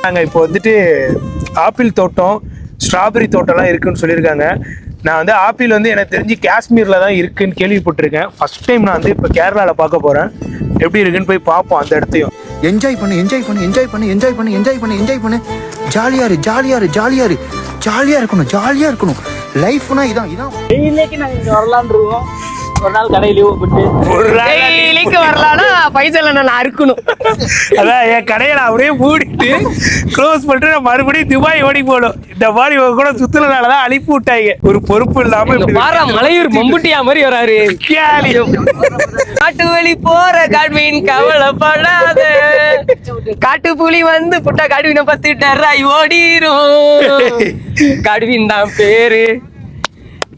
நாங்கள் இப்போ வந்துட்டு ஆப்பிள் தோட்டம், ஸ்ட்ராபெரி தோட்டம்லாம் இருக்குன்னு சொல்லியிருக்காங்க. நான் வந்து ஆப்பிள் வந்து எனக்கு தெரிஞ்சு காஷ்மீரில் தான் இருக்குன்னு கேள்விப்பட்டிருக்கேன். ஃபர்ஸ்ட் டைம் நான் வந்து இப்போ கேரளாவில் பார்க்க போகிறேன். எப்படி இருக்குன்னு போய் பார்ப்போம் அந்த இடத்தையும். என்ஜாய் பண்ணு, என்ஜாய் பண்ணு, என்ஜாய் பண்ணு, என்ஜாய் பண்ணு, என்ஜாய் பண்ணு, என்ஜாய் பண்ணு. ஜாலியா இரு, ஜாலியா இரு, ஜாலியா இரு, ஜாலியா இருக்கணும், ஜாலியா இருக்கணும். லைஃப்னா இதான் இதான். டெய்லிக்கு நாங்கள் இங்கே வரலான்னு இருக்கோம். ஒரு நாள் கடை லீவ் போட்டு டெய்லிக்கு வரலாம்னா பைசா நான் அறுக்கணும். அதான் என் கடையை நான் அப்படியே மூடிட்டு க்ளோஸ் பண்ணிட்டு நான் மறுபடியும் துபாய் ஓடி போகணும். இந்த மாதிரி கூட சுத்துறதுனாலதான் அனுப்பி விட்டாங்க. ஒரு பொறுப்பு இல்லாம பாரா மலையூர் மம்புட்டியா மாதிரி வராரு. காட்டு வழி போற காட்வீன் கவலைப்படாத, காட்டு புலி வந்து புட்டா காட்வீனை பத்து டராய் ஓடிரும். காட்வீன் தான் பேரு,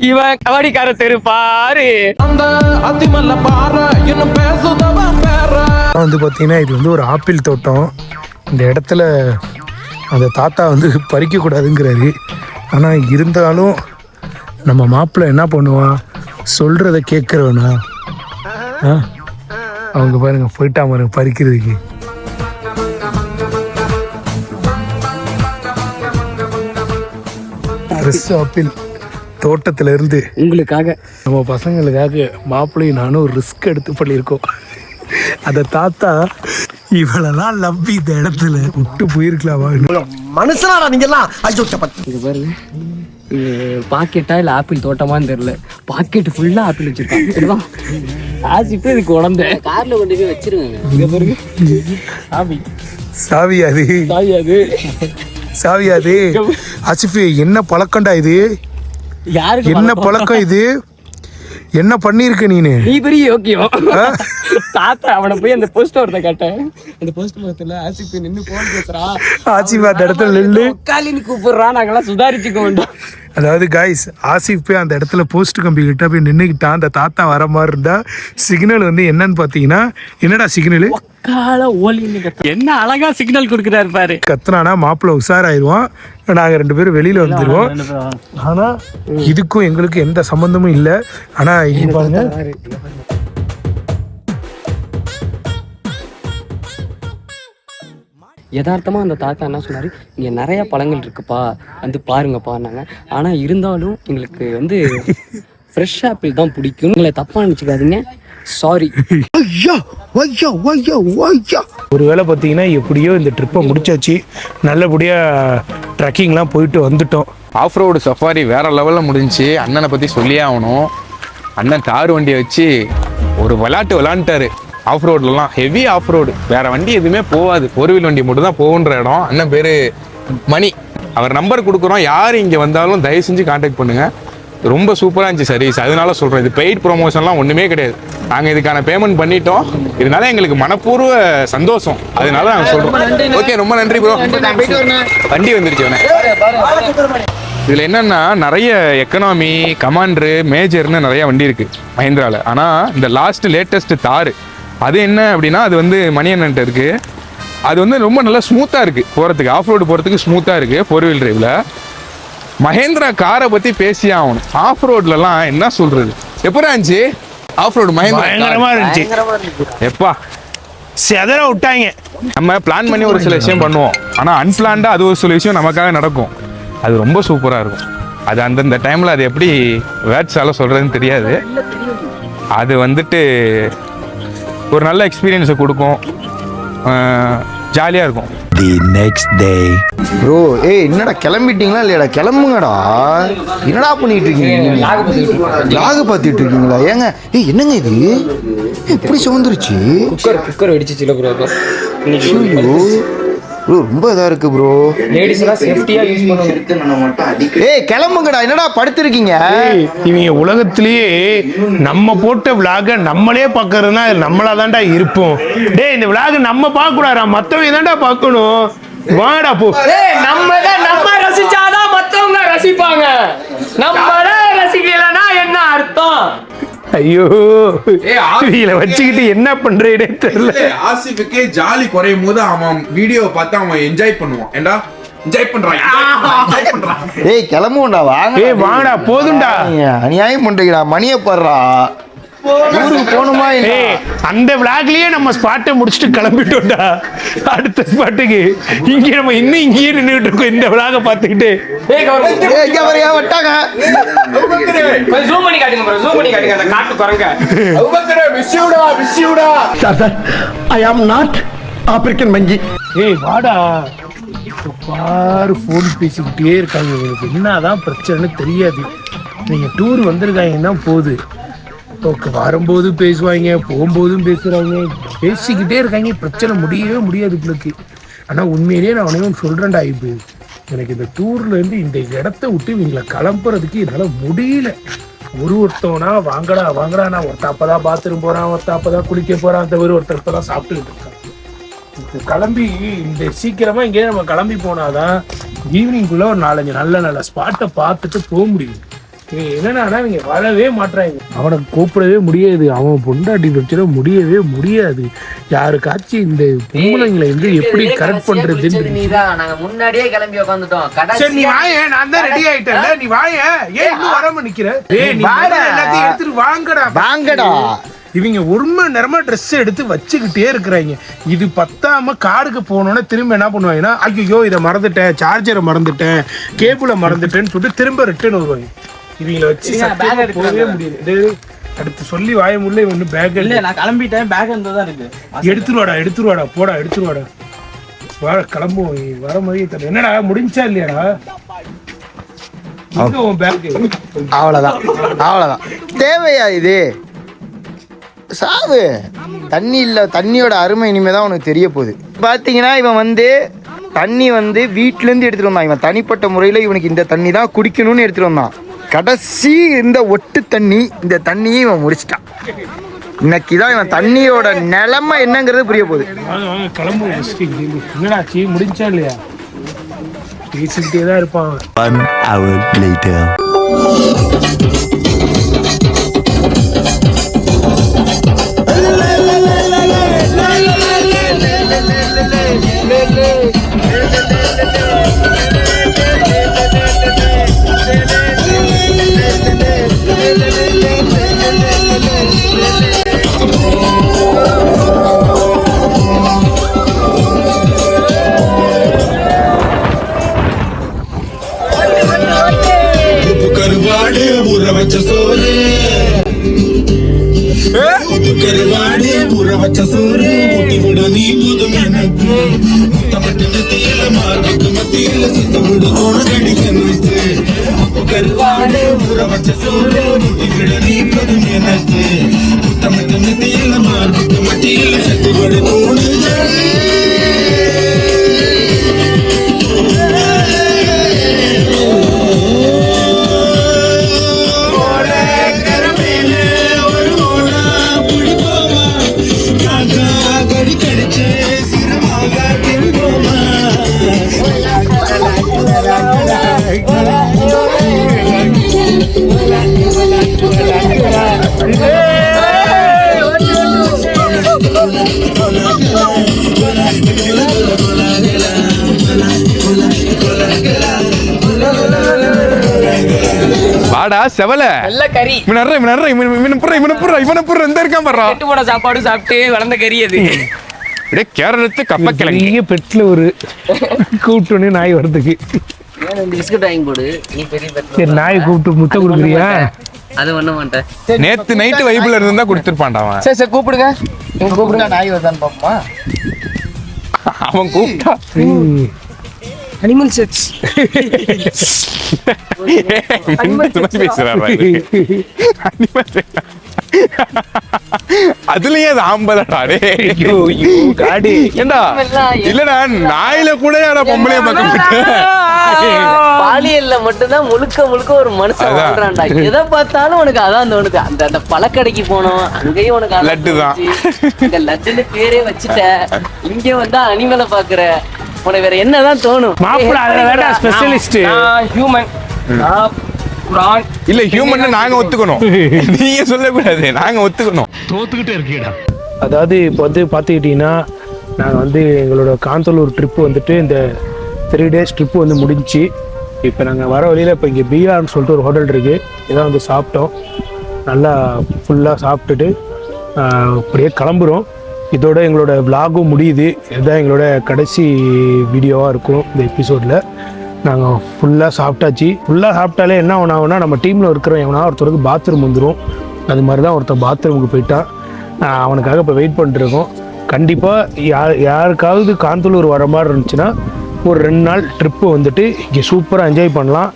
இவன் கபடிக்கார தெருப்பாரு. வந்து பாத்தீங்கன்னா இது வந்து ஒரு ஆப்பிள் தோட்டம். இந்த இடத்துல அந்த தாத்தா வந்து பறிக்க கூடாதுங்கிறாரு. ஆனா இருந்தாலும் நம்ம மாப்பிள்ளை என்ன பண்ணுவான், சொல்றத கேட்கறவனா? அவங்க பாருங்க போயிட்டா பாருங்க பறிக்கிறதுக்கு. ஃப்ரெஷ் ஆப்பிள் தோட்டத்துல இருந்து உங்களுக்காக, நம்ம பசங்களுக்காக மாப்பிள்ளையும் நானும் ரிஸ்க் எடுத்து பண்ணியிருக்கோம். அந்த தாத்தா இவளெல்லாம் நம்பி இந்த இடத்துல விட்டு போயிருக்கலாமா? மனுஷனா நீங்கெல்லாம் இங்க பாருங்க, பாக்கெட்டா இல்ல ஆப்பிள் தோட்டமான்னு தெரியல, பாக்கெட் ஃபுல்லா ஆப்பிள் வச்சிருக்கான். ஆசிப்பு இதுக்கு உடந்த கார்ல கொண்டு போய் வச்சிருக்காங்க. இங்க பாருங்க, சாவியாது சாவியாது. ஆசிஃபி என்ன பழக்கம்டா இது? யாருக்கு என்ன பழக்கம் இது? என்ன பண்ணிருக்க நீனு? நீ பெரிய யோக்கியம். தாத்தா அவனை போய் அந்த போஸ்ட் ஒருத்த கேட்டேன். அந்த போஸ்ட் மரத்துல ஆசிஃபி நின்னு போன் பேசுறா. ஆசிஃப் அந்த இடத்துல நின்று உக்காலின்னு கூப்பிடுறா. நாங்கெல்லாம் சுதாரிச்சுக்க வேண்டாம். அதாவது காய்ஸ், ஆசிஃப் போய் அந்த இடத்துல போஸ்ட் கம்பி கிட்ட போய் நின்றுக்கிட்டான். அந்த தாத்தா வர மாதிரி இருந்தா சிக்னல் வந்து என்னன்னு பாத்தீங்கன்னா, என்னடா சிக்னல்? என்ன அழகா சிக்னல் கொடுக்குறாரு பாரு. கத்துனானா மாப்பிள்ள உஷாராயிருவான். நாங்க 2 பேரும் வெளியில வந்துருவோம். ஆனா இதுக்கும் எங்களுக்கு எந்த சம்பந்தமும் இல்லை. ஆனா இங்க பாருங்க, யதார்த்தமா அந்த தாத்தா என்ன சொன்னாரு, இங்க நிறைய பழங்கள் இருக்குப்பா, வந்து பாருங்கப்பான்னாங்க. ஆனா இருந்தாலும் எங்களுக்கு வந்து ஃப்ரெஷ் ஆப்பிள் தான் பிடிக்கும். உங்களை தப்பா நினைச்சுக்காதீங்க, சாரி. ஒருவேளை பார்த்தீங்கன்னா எப்படியோ இந்த ட்ரிப்பை முடிச்சாச்சு. நல்லபடியாக ட்ரக்கிங்லாம் போயிட்டு வந்துட்டோம். ஆஃப் ரோடு சஃபாரி வேற லெவலில் முடிஞ்சிச்சு. அண்ணனை பற்றி சொல்லியே ஆகணும். அண்ணன் தார் வண்டியை வச்சு ஒரு விளாண்டாரு. ஆஃப் ரோட்லலாம் ஹெவி ஆஃப் ரோடு, வேற வண்டி எதுவுமே போகாது, 4 வீல் வண்டி மட்டும் தான் போகுன்ற இடம். அண்ணன் பேர் மணி. அவர் நம்பர் கொடுக்குறோம், யார் இங்கே வந்தாலும் தயவு செஞ்சு கான்டாக்ட் பண்ணுங்கள். ரொம்ப சூப்பராக இருந்துச்சு சர்வீஸ். அதனால சொல்கிறேன், இது பெய்ட் ப்ரொமோஷன்லாம் ஒன்றுமே கிடையாது. நாங்கள் இதுக்கான பேமெண்ட் பண்ணிட்டோம். இதனால எங்களுக்கு மனப்பூர்வ சந்தோஷம். அதனால நாங்கள் சொல்கிறோம். ஓகே, ரொம்ப நன்றி ப்ரோ. வண்டி வந்துருச்சு. இதில் என்னென்னா நிறைய எக்கனாமி, கமாண்டரு, மேஜர்னு நிறைய வண்டி இருக்குது மஹிந்திராவில். ஆனால் இந்த லேட்டஸ்ட் தார் அது என்ன அப்படின்னா, அது வந்து மணி அண்ணன்ட்ட இருக்குது. அது வந்து ரொம்ப நல்லா ஸ்மூத்தாக இருக்குது போகிறதுக்கு, ஆஃப் ரோடு போகிறதுக்கு ஸ்மூத்தாக இருக்குது 4 வீல் டிரைவில். மஹேந்திரா காரை பற்றி பேசியே ஆகணும். ஆஃப் ரோட்லலாம் என்ன சொல்கிறது, எப்படா இருந்துச்சு ஆஃப் ரோடு? பயங்கரமாக இருந்துச்சு. எப்பா செதற விட்டாங்க. நம்ம பிளான் பண்ணி ஒரு சில விஷயம் பண்ணுவோம், ஆனால் அன்பிளான்டாக அது ஒரு சில விஷயம் நமக்காக நடக்கும். அது ரொம்ப சூப்பராக இருக்கும். அது அந்தந்த டைமில் அது எப்படி வேர்ட்ஸால் சொல்கிறதுன்னு தெரியாது. அது வந்துட்டு ஒரு நல்ல எக்ஸ்பீரியன்ஸை கொடுக்கும், ஜாலியாக இருக்கும். The next day. ப்ரோ, என்னடா கிளம்பிட்டீங்களா இல்லையாடா? கிளம்புங்கடா. என்னடா பண்ணிட்டு இருக்கீங்க? லாகு பார்த்துட்டு இருக்கீங்களா? ஏங்க என்னங்க இது எப்படி சுமந்துருச்சு? குக்கர் வெடிச்சிச்சுல ப்ரோ. ப்ரோ ரொம்ப இதாக இருக்கு ப்ரோ. லேடிஸ்லாம் சேஃப்டியா யூஸ் பண்ணணும். கிளம்புங்கடா. என்னடா படுத்திருக்கீங்க? இவங்க உலகத்திலேயே நம்ம போட்ட விளாக நம்மளே பார்க்கறதுனா நம்மளாதான்டா இருப்போம். இந்த விளாக நம்ம பார்க்க கூடாதா, மத்தவங்க தான்டா பார்க்கணும். வாடா போ. நம்ம ரசிச்சாதான் மத்தவங்க ரசிப்பாங்க. நம்மளே ரசிக்கலன்னா என்ன அர்த்தம்? ஐயோ, இவங்கள வச்சுக்கிட்டு என்ன பண்றேனே தெரியல. ஆசிஃபுக்கு ஜாலி குறையும் போது அவன் வீடியோவை பார்த்து அவன் என்ஜாய் பண்ணுவான். ஏண்டா என்ஜாய் பண்றான். கிளம்புண்டா. வாங்க. வாடா, போதும்டா. அநியாயம் பண்றீங்கடா. மணியை பாடுறா. ஊருக்கு போகணுமா இல்ல ஏய் அந்த விளாக்லயே நம்ம ஸ்பாட்டை முடிச்சுட்டு கிளம்பிட்டோம்டா அடுத்த ஸ்பாட்டுக்கு. இங்கே நம்ம இன்னும் இங்கேயே நின்றுட்டு இருக்கோம் இந்த விளாக பார்த்துக்கிட்டு. இங்க வரையா வட்டாங்க ஜூம் பண்ணி காட்டுங்க bro, zoom பண்ணி காட்டுங்க அந்த காட்டு குரங்க. I am not African monkey. ஏய் வாடா பாரு ஃபோன் பேசிக்கிட்டே இருக்காங்க. உங்களுக்கு என்னதான் பிரச்சனைன்னு தெரியாது. நீங்கள் டூர் வந்திருக்காங்கன்னா போகுது ஓகே, வரும்போது பேசுவாங்க போகும்போதும் பேசுகிறாங்க, பேசிக்கிட்டே இருக்காங்க. பிரச்சனை முடியவே முடியாது உங்களுக்கு. ஆனால் உண்மையிலேயே நான் உனக்கு சொல்கிறேன்டா, இப்போ எனக்கு இந்த டூர்லேருந்து இந்த இடத்த விட்டு இவங்களை கிளம்புறதுக்கு என்னால் முடியல. ஒருத்தவனா வாங்கடா வாங்கடா, நான் ஒருத்த அப்போ தான் பாத்ரூம் போகிறான், ஒருத்த அப்போ தான் குளிக்க போகிறான், அந்த ஒருத்தர் இப்போ தான் சாப்பிட்டுக்கிட்டு இருக்கான். கிளம்பி இந்த சீக்கிரமா இங்கே நம்ம கிளம்பி போனாதான் ஈவினிங்குள்ள ஒரு 4-5 நல்ல ஸ்பாட்டை பார்த்துட்டு போக முடியும். என்னன்னா இவங்க வரவே மாட்டாங்க, அவனை கூப்பிடவே முடியாது, அவன் பொண்டாட்டி பிரச்சனை முடியவே முடியாது. யாருக்காச்சும் இந்த பொம்பளைங்களை வந்து எப்படி கரெக்ட் பண்றதுன்னு நாங்க முன்னாடியே கிளம்பி உட்காந்துட்டோம். சரி நீ வாய, நான் தான் ரெடி ஆயிட்டேன்ல, நீ வாய. ஏன் இன்னும் வராம நிக்கிற? ஏய் நீ எல்லாத்தையும் எடுத்துட்டு வாங்கடா. இவங்க 1 மணி நேரமா ட்ரெஸ் எடுத்து வச்சுக்கிட்டே இருக்கிறாங்க. இது பத்தாம காருக்கு போனோன்னா திரும்ப என்ன பண்ணுவாங்கன்னா, ஐயோ இதை மறந்துட்டேன், சார்ஜரை மறந்துட்டேன், கேபிளை மறந்துட்டேன்னு சொல்லிட்டு திரும்ப ரிட்டர்ன் வருவாங்க. இவங்களை வச்சு போகவே முடியாது. அடுத்து சொல்லி வாய முடியல. இவன் பேக் இல்ல நான் கிளம்பிட்டேன், பேக் இருந்ததான் இருக்கு. எடுத்துருவாடா போடா எடுத்துருவாடா. வாட கிளம்புவோம், வர மாதிரியே தெரியல. என்னடா முடிஞ்சா இல்லையாடா உன் பேக்? அவ்வளோதான் தேவையா இது? சாவு. தண்ணி இல்லை, தண்ணியோட அருமை இனிமே தான் உனக்கு தெரிய போகுது. பார்த்தீங்கன்னா இவன் வந்து தண்ணி வந்து வீட்டிலேருந்து எடுத்துகிட்டு வந்தான். இவன் தனிப்பட்ட முறையில் இவனுக்கு இந்த தண்ணி தான் குடிக்கணும்னு எடுத்துகிட்டு வந்தான். கடைசி இந்த ஒட்டு தண்ணி, இந்த தண்ணியை இவன் முடிச்சிட்டான். இன்னைக்கு தான் இவன் தண்ணியோட நிலைமை என்னங்கிறது புரிய போகுது. வாங்க கிளம்புவோம். என்னடாச்சு முடிஞ்சா இல்லையா? பேசிக்கிட்டே தான் இருப்பான். 1 hour later. கருவாடு ஊற வச்ச சோறு, கருவாடு ஊற வச்ச சோறு ஊட்டி விட நீ போதும் எனக்கு. முத்தமிட்டு நெத்தியில மார்புக்கு மத்தியில சுத்த விடு உனக்கடி எனக்கு. கருவாடு ஊற வச்ச சோறு ஊட்டி விட நீ போதும் எனக்கு. முத்தமிட்டு நெத்தியில மார்புக்கு மத்தியில சுத்த விடு உனக்கு. வாடா செவல நல்ல கறி. இவன இருக்கான் பாரு. கெட்டு போன சாப்பாடு சாப்பிட்டு வளர்ந்த கறி அது. அப்படியே கேரளத்து கப்பக்கிழங்கு. பெரிய பெட்ல ஒரு கூப்பிட்டு நாய் வரதுக்கு. பிஸ்கட் வாங்கி போடு. நீ பெரிய சரி நாய் கூப்பிட்டு முட்டை கொடுக்குறியா? அது பண்ண மாட்டேன். நேத்து நைட்டு வைப்புல இருந்தா கொடுத்துருப்பான்டா அவன். சரி கூப்பிடுங்க. கூப்பிடுங்க, நாய் வருதான்னு பார்ப்போமா? அவன் கூப்பிட்டா அனிமல் செக்ஸ். அதுலயே அது ஆம்பளடா. ஏண்டா இல்லடா, நாயில கூட யாரா பொம்பளைய பார்க்க மாட்டேன். பாலியல்ல மட்டும்தான் முழுக்க முழுக்க ஒரு மனுஷன் வாழ்றான்டா. எதை பார்த்தாலும் உனக்கு அதான் தோணுது. அந்த பழக்கடைக்கு போனோம், அங்கேயும் உனக்கு லட்டு தான். இந்த லட்டுன்னு பேரே வச்சுட்ட. இங்க வந்தா அனிமலை பாக்குற, உனக்கு வேற என்னதான் தோணும்? மாப்பிள்ள அதை வேற ஸ்பெஷலிஸ்ட். ஹியூமன் இல்ல ஹியூமன் நாங்க ஒத்துக்கணும், நீங்க சொல்லக்கூடாது, நாங்க ஒத்துக்கணும். தோத்துக்கிட்டே இருக்கீடா. அதாவது இப்போ வந்து பார்த்துக்கிட்டிங்கன்னா நாங்கள் வந்து எங்களோட காந்தலூர் ட்ரிப்பு வந்துட்டு இந்த 3 days ட்ரிப்பு வந்து முடிஞ்சு இப்போ நாங்கள் வர வழியில் இப்போ இங்கே பிஆர்னு சொல்லிட்டு ஒரு ஹோட்டல் இருக்குது, இதான் வந்து சாப்பிட்டோம். நல்லா ஃபுல்லாக சாப்பிட்டுட்டு அப்படியே கிளம்புறோம். இதோட எங்களோட விலாகும் முடியுது. இதுதான் எங்களோட கடைசி வீடியோவாக இருக்கும் இந்த எபிசோடில். நாங்கள் ஃபுல்லாக சாப்பிட்டாச்சு. ஃபுல்லாக சாப்பிட்டாலே என்ன ஆகுனா நம்ம டீமில் இருக்கிற எவனா ஒருத்தருக்கு பாத்ரூம் வந்துடும். அது மாதிரி தான் ஒருத்தர் பாத்ரூமுக்கு போயிட்டான். அவனுக்காக இப்போ வெயிட் பண்ணிட்டுருக்கோம். கண்டிப்பாக யாருக்காவது காந்தலூர் வர மாதிரி இருந்துச்சுன்னா ஒரு 2 நாள் ட்ரிப்பு வந்துட்டு இங்கே சூப்பராக என்ஜாய் பண்ணலாம்.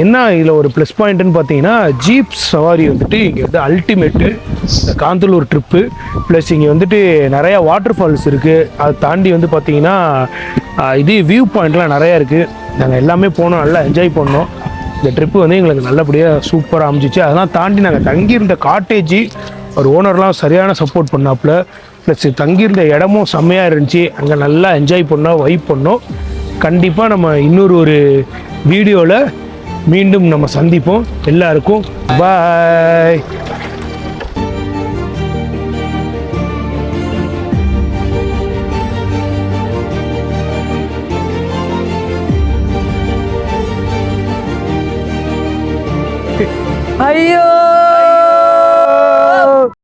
என்ன இதில் ஒரு ப்ளஸ் பாயிண்ட்டுன்னு பார்த்தீங்கன்னா ஜீப் சவாரி வந்துட்டு இங்கே வந்து அல்டிமேட்டு காந்தலூர் ட்ரிப்பு. ப்ளஸ் இங்கே வந்துட்டு நிறையா வாட்டர் ஃபால்ஸ் இருக்குது. அதை தாண்டி வந்து பார்த்திங்கன்னா இது வியூ பாயிண்ட்லாம் நிறையா இருக்குது. நாங்கள் எல்லாமே போனோம், நல்லா என்ஜாய் பண்ணோம். இந்த ட்ரிப்பு வந்து எங்களுக்கு நல்லபடியாக சூப்பராக அமைஞ்சிச்சு. அதெல்லாம் தாண்டி நாங்கள் தங்கியிருந்த காட்டேஜ் ஒரு ஓனர்லாம் சரியான சப்போர்ட் பண்ணாப்புல. ப்ளஸ் தங்கியிருந்த இடமும் செம்மையாக இருந்துச்சு. அங்கே நல்லா என்ஜாய் பண்ணோம், வைப் பண்ணோம். கண்டிப்பாக நம்ம இன்னொரு ஒரு வீடியோவில் மீண்டும் நம்ம சந்திப்போம். எல்லாருக்கும் பாய். ஐயோ